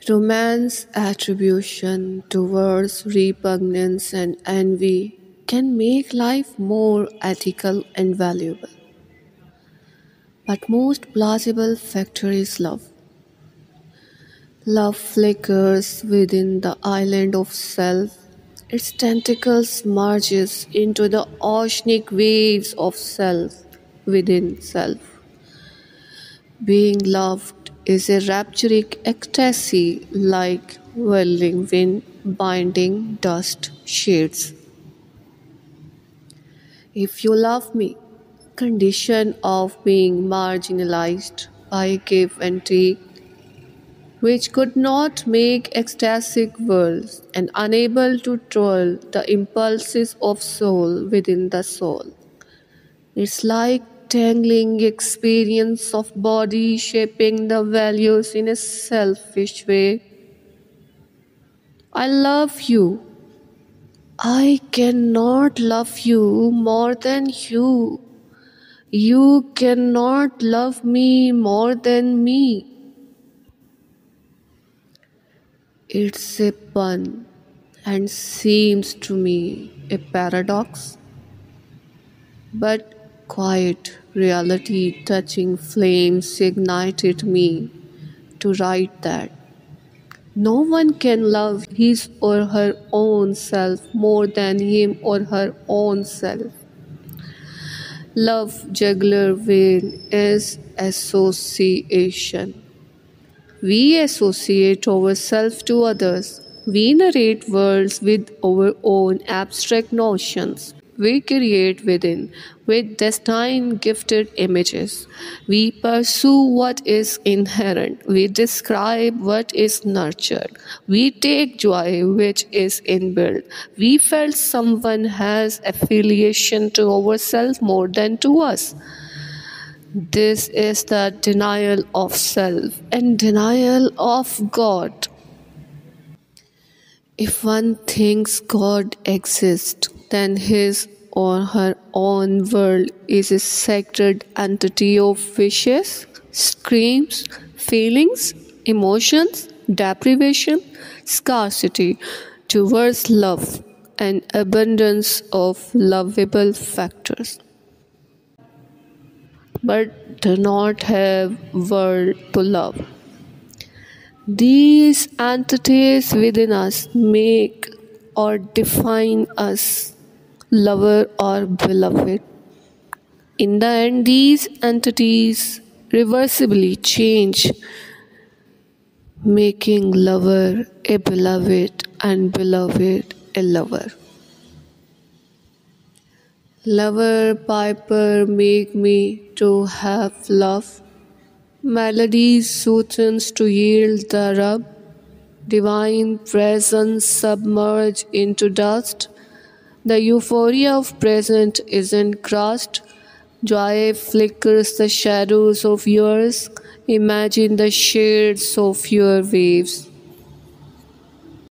Romance attribution towards repugnance and envy can make life more ethical and valuable. But most plausible factor is love. Love flickers within the island of self. Its tentacles merges into the oceanic waves of self within self. Being loved is a rapturic ecstasy like whirling wind binding dust shades. If you love me, condition of being marginalized by give and take, which could not make ecstatic worlds and unable to twirl the impulses of soul within the soul. It's like tangling experience of body shaping the values in a selfish way. I love you. I cannot love you more than you. You cannot love me more than me. It's a pun and seems to me a paradox, but quiet reality touching flames ignited me to write that no one can love his or her own self more than him or her own self. Love jugular vein is association. We associate ourselves to others. We narrate worlds with our own abstract notions. We create within with destined gifted images. We pursue what is inherent. We describe what is nurtured. We take joy which is inbuilt. We felt someone has affiliation to ourselves more than to us. This is the denial of self and denial of God. If one thinks God exists, then his or her own world is a sacred entity of wishes, screams, feelings, emotions, deprivation, scarcity towards love, and abundance of lovable factors, but do not have world to love. These entities within us make or define us, lover or beloved. In the end, these entities reversibly change, making lover a beloved and beloved a lover. Lover piper make me to have love. Melodies soothes to yield the rub. Divine presence submerge into dust. The euphoria of present isn't crushed. Joy flickers the shadows of yours. Imagine the shades of your waves.